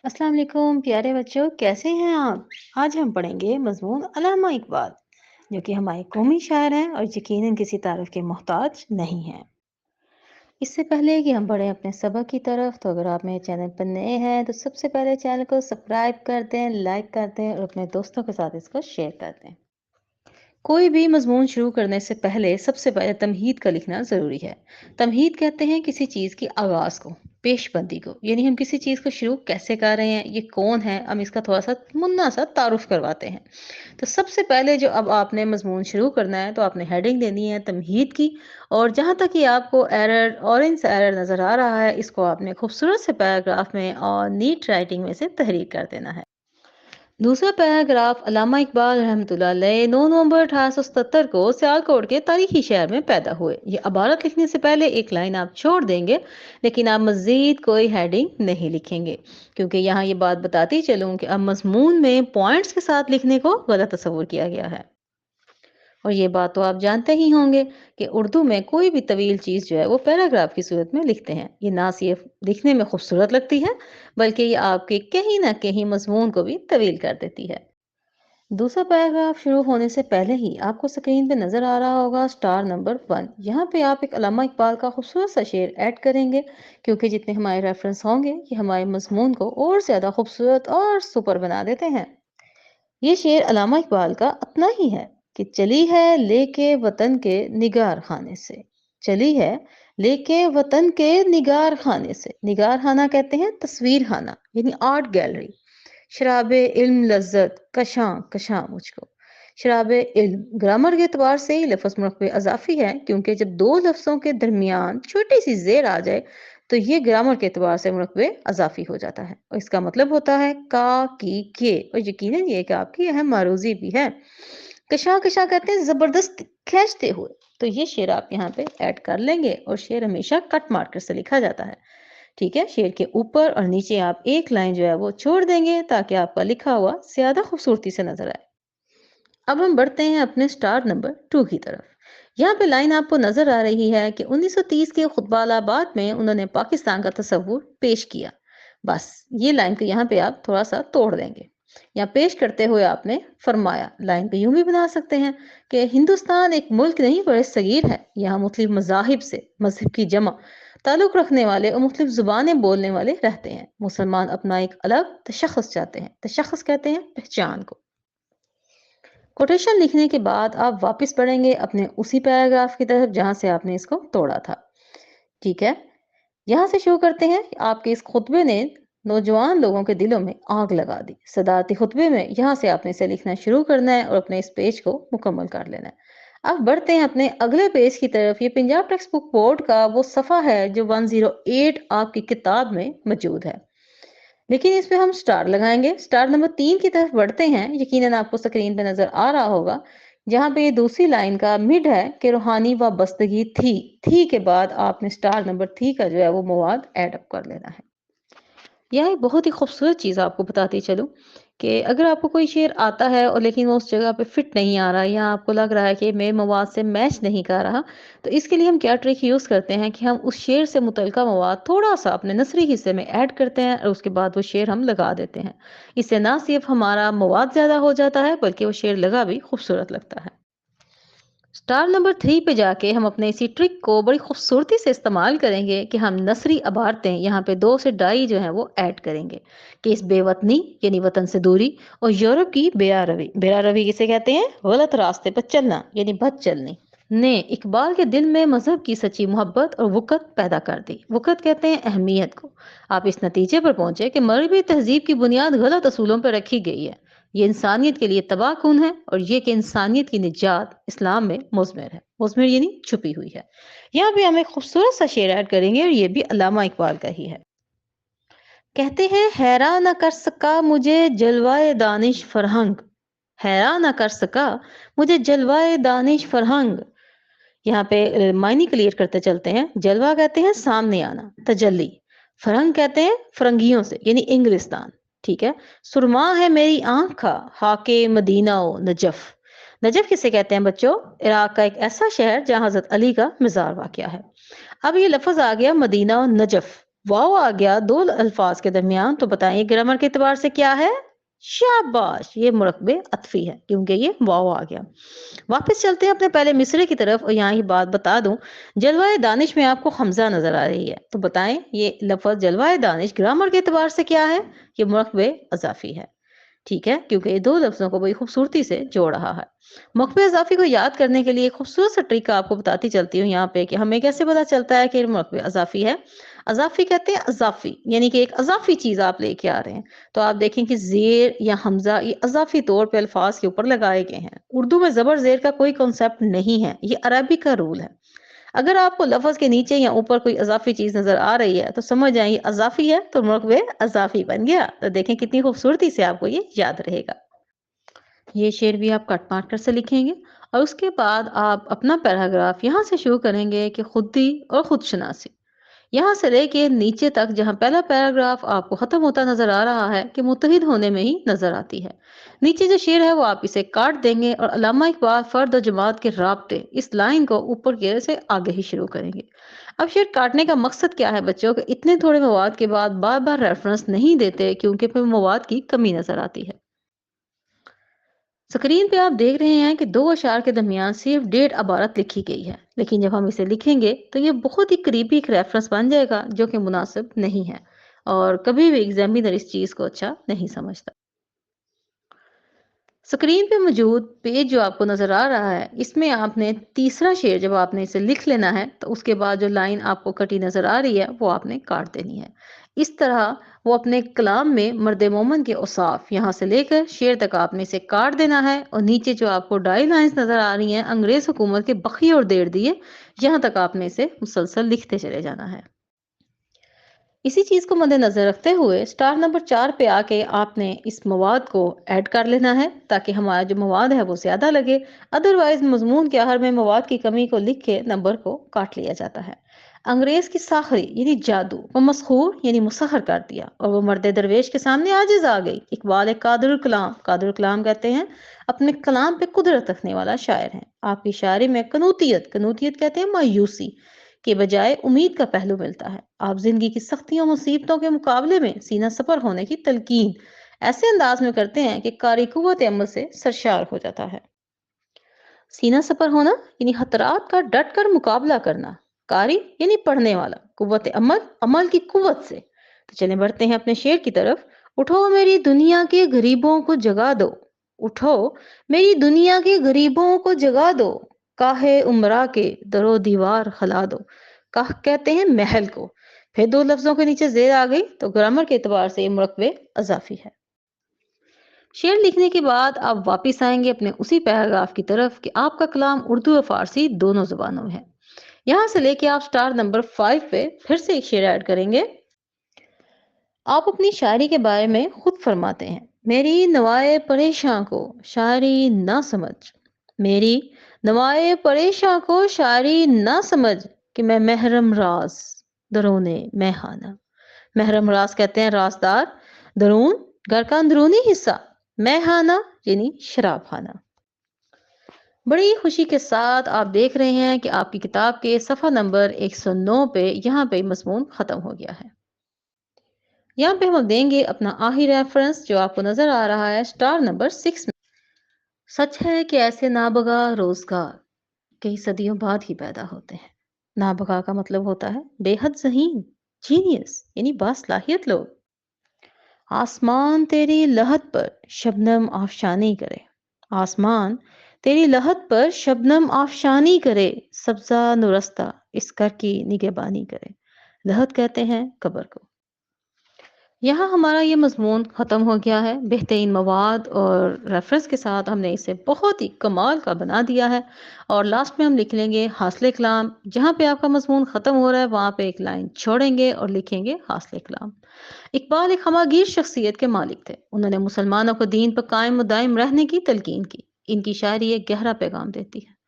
السلام علیکم پیارے بچوں، کیسے ہیں آپ؟ آج ہم پڑھیں گے مضمون علامہ اقبال، جو کہ ہمارے قومی شاعر ہیں اور یقیناً کسی تعارف کے محتاج نہیں ہیں۔ اس سے پہلے کہ ہم بڑھیں اپنے سبق کی طرف، تو اگر آپ میرے چینل پر نئے ہیں تو سب سے پہلے چینل کو سبسکرائب کر دیں، لائک کر دیں اور اپنے دوستوں کے ساتھ اس کو شیئر کر دیں۔ کوئی بھی مضمون شروع کرنے سے پہلے سب سے پہلے تمہید کا لکھنا ضروری ہے۔ تمہید کہتے ہیں کسی چیز کی آغاز کو، پیش بندی کو، یعنی ہم کسی چیز کو شروع کیسے کر رہے ہیں، یہ کون ہے، ہم اس کا تھوڑا سا منا سا تعارف کرواتے ہیں۔ تو سب سے پہلے جو اب آپ نے مضمون شروع کرنا ہے تو آپ نے ہیڈنگ دینی ہے تمہید کی، اور جہاں تک یہ آپ کو ایرر اورنج سے ایرر نظر آ رہا ہے، اس کو آپ نے خوبصورت سے پیراگراف میں اور نیٹ رائٹنگ میں سے تحریر کر دینا ہے۔ دوسرا پیراگراف علامہ اقبال رحمۃ اللہ علیہ 9 نومبر 1877 کو سیالکوٹ کے تاریخی شہر میں پیدا ہوئے۔ یہ عبارت لکھنے سے پہلے ایک لائن آپ چھوڑ دیں گے، لیکن آپ مزید کوئی ہیڈنگ نہیں لکھیں گے، کیونکہ یہاں یہ بات بتاتی چلوں کہ اب مضمون میں پوائنٹس کے ساتھ لکھنے کو غلط تصور کیا گیا ہے۔ اور یہ بات تو آپ جانتے ہی ہوں گے کہ اردو میں کوئی بھی طویل چیز جو ہے وہ پیراگراف کی صورت میں لکھتے ہیں۔ یہ نہ صرف دکھنے میں خوبصورت لگتی ہے، بلکہ یہ آپ کے کہیں نہ کہیں مضمون کو بھی طویل کر دیتی ہے۔ دوسرا پیراگراف شروع ہونے سے پہلے ہی آپ کو سکرین پہ نظر آ رہا ہوگا سٹار نمبر 1۔ یہاں پہ آپ ایک علامہ اقبال کا خوبصورت سا شعر ایڈ کریں گے، کیونکہ جتنے ہمارے ریفرنس ہوں گے یہ ہمارے مضمون کو اور زیادہ خوبصورت اور سپر بنا دیتے ہیں۔ یہ شعر علامہ اقبال کا اپنا ہی ہے کہ چلی ہے لے کے وطن کے نگار خانے سے، چلی ہے لے کے وطن کے نگار خانے سے۔ نگار خانہ کہتے ہیں تصویر خانہ، یعنی آرٹ گیلری۔ شراب علم لذت کشاں کشاں مجھ کو، شراب علم گرامر کے اعتبار سے ہی لفظ مرکب اضافی ہے، کیونکہ جب دو لفظوں کے درمیان چھوٹی سی زیر آ جائے تو یہ گرامر کے اعتبار سے مرکب اضافی ہو جاتا ہے، اور اس کا مطلب ہوتا ہے کا کی کے، اور یقیناً یہ کہ آپ کی اہم معروضی بھی ہے۔ کشاں کشاں کہتے ہیں زبردست کھینچتے ہوئے، تو یہ شعر آپ یہاں پہ ایڈ کر لیں گے، اور شعر ہمیشہ کٹ مارکر سے لکھا جاتا ہے۔ ٹھیک ہے، شعر کے اوپر اور نیچے آپ ایک لائن جو ہے وہ چھوڑ دیں گے تاکہ آپ کا لکھا ہوا زیادہ خوبصورتی سے نظر آئے۔ اب ہم بڑھتے ہیں اپنے سٹار نمبر 2 کی طرف۔ یہاں پہ لائن آپ کو نظر آ رہی ہے کہ 1930 کے خطبہ آباد میں انہوں نے پاکستان کا تصور پیش کیا۔ بس یہ لائن کو یہاں پہ آپ تھوڑا سا توڑ دیں گے۔ یا پیش کرتے ہوئے آپ نے فرمایا، لائن کو یوں بھی بنا سکتے ہیں کہ ہندوستان ایک ملک نہیں بڑے صغیر ہے، یہاں مختلف مذاہب سے، مذہب کی جمع، تعلق رکھنے والے اور مختلف زبانیں بولنے والے رہتے ہیں۔ مسلمان اپنا ایک الگ تشخص چاہتے ہیں، تشخص کہتے ہیں پہچان کو۔ کوٹیشن لکھنے کے بعد آپ واپس پڑھیں گے اپنے اسی پیراگراف کی طرف جہاں سے آپ نے اس کو توڑا تھا۔ ٹھیک ہے، یہاں سے شروع کرتے ہیں۔ آپ کے اس خطبے نے نوجوان لوگوں کے دلوں میں آگ لگا دی۔ صدارتی خطبے میں یہاں سے آپ نے اسے لکھنا شروع کرنا ہے اور اپنے اس پیج کو مکمل کر لینا ہے۔ اب بڑھتے ہیں اپنے اگلے پیج کی طرف۔ یہ پنجاب ٹیکسٹ بک بورڈ کا وہ صفحہ ہے جو 108 آپ کی کتاب میں موجود ہے، لیکن اس پہ ہم سٹار لگائیں گے۔ سٹار نمبر 3 کی طرف بڑھتے ہیں۔ یقیناً آپ کو سکرین پہ نظر آ رہا ہوگا جہاں پہ یہ دوسری لائن کا مڈ ہے کہ روحانی وابستگی تھی کے بعد آپ نے سٹار نمبر 3 کا جو ہے وہ مواد ایڈ اپ کر لینا ہے۔ یہ ایک بہت ہی خوبصورت چیز آپ کو بتاتی چلوں کہ اگر آپ کو کوئی شعر آتا ہے اور لیکن وہ اس جگہ پہ فٹ نہیں آ رہا، یا آپ کو لگ رہا ہے کہ میرے مواد سے میچ نہیں کر رہا، تو اس کے لیے ہم کیا ٹرک یوز کرتے ہیں کہ ہم اس شعر سے متعلقہ مواد تھوڑا سا اپنے نثری حصے میں ایڈ کرتے ہیں، اور اس کے بعد وہ شعر ہم لگا دیتے ہیں۔ اس سے نہ صرف ہمارا مواد زیادہ ہو جاتا ہے بلکہ وہ شعر لگا بھی خوبصورت لگتا ہے۔ سٹار نمبر 3 پہ جا کے ہم اپنے اسی ٹرک کو بڑی خوبصورتی سے استعمال کریں گے کہ ہم نثری عبارتیں یہاں پہ 2 سے 2.5 جو ہیں وہ ایڈ کریں گے کہ اس بے وطنی یعنی وطن سے دوری اور یورپ کی بیرا روی، بیرا روی کسے کہتے ہیں؟ غلط راستے پر چلنا یعنی بد چلنی، نے اقبال کے دل میں مذہب کی سچی محبت اور وقت پیدا کر دی۔ وقت کہتے ہیں اہمیت کو۔ آپ اس نتیجے پر پہنچے کہ مغربی تہذیب کی بنیاد غلط اصولوں پر رکھی گئی ہے، یہ انسانیت کے لیے تباہ کن ہے، اور یہ کہ انسانیت کی نجات اسلام میں مضمر ہے۔ مضمر یعنی چھپی ہوئی ہے۔ یہاں پہ ہم ایک خوبصورت سا شعر ایڈ کریں گے، اور یہ بھی علامہ اقبال کا ہی ہے۔ کہتے ہیں حیران نہ کر سکا مجھے جلوائے دانش فرہنگ، حیران نہ کر سکا مجھے جلوائے دانش فرہنگ۔ یہاں پہ معنی کلیئر کرتے چلتے ہیں۔ جلوہ کہتے ہیں سامنے آنا، تجلی۔ فرنگ کہتے ہیں فرنگیوں سے یعنی انگلستان۔ ٹھیک ہے، سرما ہے میری آنکھ کا حاکے مدینہ و نجف۔ نجف کسے کہتے ہیں بچوں؟ عراق کا ایک ایسا شہر جہاں حضرت علی کا مزار واقع ہے۔ اب یہ لفظ آ گیا مدینہ و نجف، واو آ گیا دو الفاظ کے درمیان تو بتائیں گرامر کے اعتبار سے کیا ہے؟ شاباش، یہ مرکب عطفی ہے کیونکہ یہ واو آ گیا۔ واپس چلتے ہیں اپنے پہلے مصرے کی طرف اور یہاں ہی بات بتا دوں، جلوہ دانش میں آپ کو حمزہ نظر آ رہی ہے تو بتائیں یہ لفظ جلوہ دانش گرامر کے اعتبار سے کیا ہے؟ یہ مرکب اضافی ہے، ٹھیک ہے، کیونکہ یہ دو لفظوں کو بڑی خوبصورتی سے جوڑ رہا ہے۔ مرکب اضافی کو یاد کرنے کے لیے ایک خوبصورت سا طریقہ آپ کو بتاتی چلتی ہوں یہاں پہ کہ ہمیں کیسے پتا چلتا ہے کہ یہ مرکب اضافی ہے۔ اضافی کہتے ہیں اضافی، یعنی کہ ایک اضافی چیز آپ لے کے آ رہے ہیں، تو آپ دیکھیں کہ زیر یا حمزہ یہ اضافی طور پہ الفاظ کے اوپر لگائے گئے ہیں۔ اردو میں زبر زیر کا کوئی کنسپٹ نہیں ہے، یہ عربی کا رول ہے۔ اگر آپ کو لفظ کے نیچے یا اوپر کوئی اضافی چیز نظر آ رہی ہے تو سمجھ جائیں یہ اضافی ہے، تو مرکب اضافی بن گیا۔ تو دیکھیں کتنی خوبصورتی سے آپ کو یہ یاد رہے گا۔ یہ شعر بھی آپ کٹ مار کر سے لکھیں گے اور اس کے بعد آپ اپنا پیراگراف یہاں سے شروع کریں گے کہ خودی اور خود شناسی، یہاں سے لے کے نیچے تک جہاں پہلا پیراگراف آپ کو ختم ہوتا نظر آ رہا ہے کہ متحد ہونے میں ہی نظر آتی ہے۔ نیچے جو شعر ہے وہ آپ اسے کاٹ دیں گے اور علامہ اقبال فرد و جماعت کے رابطے اس لائن کو اوپر کی سے آگے ہی شروع کریں گے۔ اب شعر کاٹنے کا مقصد کیا ہے بچوں، کہ اتنے تھوڑے مواد کے بعد بار بار ریفرنس نہیں دیتے کیونکہ پھر مواد کی کمی نظر آتی ہے۔ اسکرین پہ آپ دیکھ رہے ہیں کہ دو اشعار کے درمیان صرف 1.5 عبارت لکھی گئی ہے، لیکن جب ہم اسے لکھیں گے تو یہ بہت ہی قریبی ایک ریفرنس بن جائے گا جو کہ مناسب نہیں ہے اور کبھی بھی ایگزامینر اس چیز کو اچھا نہیں سمجھتا۔ اسکرین پہ موجود پیج جو آپ کو نظر آ رہا ہے اس میں آپ نے تیسرا شعر جب آپ نے اسے لکھ لینا ہے تو اس کے بعد جو لائن آپ کو کٹی نظر آ رہی ہے وہ آپ نے کاٹ دینی ہے۔ اس طرح وہ اپنے کلام میں مرد مومن کے اوصاف یہاں سے لے کر شعر تک آپ نے اسے کاٹ دینا ہے اور نیچے جو آپ کو ڈائی لائنز نظر آ رہی ہیں انگریز حکومت کے بخیے اور دیر دیے، یہاں تک آپ نے اسے مسلسل لکھتے چلے جانا ہے۔ اسی چیز کو مد نظر رکھتے ہوئے سٹار نمبر 4 پہ آ کے آپ نے اس مواد کو ایڈ کر لینا ہے تاکہ ہمارا جو مواد ہے وہ زیادہ لگے، ادروائز مضمون کے آخر میں مواد کی کمی کو لکھ کے نمبر کو کاٹ لیا جاتا ہے۔ انگریز کی ساخری یعنی جادو وہ مسحور یعنی مسحر کر دیا اور وہ مرد درویش کے سامنے عاجز آ گئی۔ اقبال ایک قادر الکلام کہتے ہیں، اپنے کلام پہ قدرت رکھنے والا شاعر ہے۔ آپ کی شاعری میں کنوتیت کہتے ہیں مایوسی کے بجائے امید کا پہلو ملتا ہے۔ آپ زندگی کی سختیوں مصیبتوں کے مقابلے میں سینہ سپر ہونے کی تلقین ایسے انداز میں کرتے ہیں کہ قاری قوت عمل سے سرشار ہو جاتا ہے۔ سینہ سپر ہونا یعنی خطرات کا ڈٹ کر مقابلہ کرنا، قاری یعنی پڑھنے والا، قوت عمل عمل کی قوت سے۔ تو چلیں بڑھتے ہیں اپنے شعر کی طرف۔ اٹھو میری دنیا کے غریبوں کو جگا دو، اٹھو میری دنیا کے غریبوں کو جگا دو، کاہے عمرہ کے در و دیوار خلا دو۔ کاہ کہتے ہیں محل کو، پھر دو لفظوں کے نیچے زیر آ گئی تو گرامر کے اعتبار سے یہ مرکب اضافی ہے۔ شعر لکھنے کے بعد آپ واپس آئیں گے اپنے اسی پیراگراف کی طرف کہ آپ کا کلام اردو اور فارسی دونوں زبانوں میں ہے۔ یہاں سے لے کے آپ سٹار نمبر 5 پہ پھر سے ایک شعر ایڈ کریں گے۔ آپ اپنی شاعری کے بارے میں خود فرماتے ہیں، میری نوائے پریشاں کو شاعری نہ سمجھ، میری نوائے پریشاں کو شاعری نہ سمجھ کہ میں محرم راز درونے میخانہ۔ محرم راز کہتے ہیں رازدار، درون گھر کا اندرونی حصہ، میخانہ یعنی شراب خانہ۔ بڑی خوشی کے ساتھ آپ دیکھ رہے ہیں کہ آپ کی کتاب کے صفحہ نمبر 109 پہ یہاں پہ مضمون ختم ہو گیا ہے۔ یہاں پہ ہم دیں گے اپنا آخری ریفرنس جو آپ کو نظر آ رہا ہے سٹار نمبر 6 میں۔ سچ ہے کہ ایسے نابغہ روزگار کئی صدیوں بعد ہی پیدا ہوتے ہیں۔ نابغہ کا مطلب ہوتا ہے بے حد ذہین، جینیس یعنی باصلاحیت لوگ۔ آسمان تیری لہت پر شبنم آفشانی کرے، آسمان تیری لہت پر شبنم آفشانی کرے، سبزہ نورستہ اس کر کی نگہبانی کرے۔ لہت کہتے ہیں قبر کو۔ یہاں ہمارا یہ مضمون ختم ہو گیا ہے۔ بہترین مواد اور ریفرنس کے ساتھ ہم نے اسے بہت ہی کمال کا بنا دیا ہے، اور لاسٹ میں ہم لکھ لیں گے حاصل کلام۔ جہاں پہ آپ کا مضمون ختم ہو رہا ہے وہاں پہ ایک لائن چھوڑیں گے اور لکھیں گے حاصل کلام۔ اقبال ایک ہماگیر شخصیت کے مالک تھے، انہوں نے مسلمانوں کو دین پر قائم و دائم رہنے کی تلقین کی۔ ان کی شاعری ایک گہرا پیغام دیتی ہے۔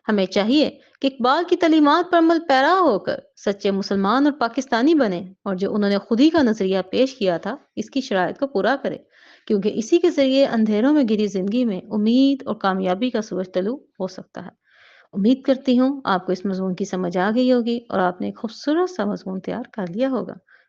ہمیں چاہیے کہ اقبال کی تعلیمات پر عمل پیرا ہو کر سچے مسلمان اور پاکستانی بنے، اور جو انہوں نے خودی کا نظریہ پیش کیا تھا اس کی شرائط کو پورا کرے، کیونکہ اسی کے ذریعے اندھیروں میں گھری زندگی میں امید اور کامیابی کا سورج طلوع ہو سکتا ہے۔ امید کرتی ہوں آپ کو اس مضمون کی سمجھ آ گئی ہوگی اور آپ نے ایک خوبصورت سا مضمون تیار کر لیا ہوگا۔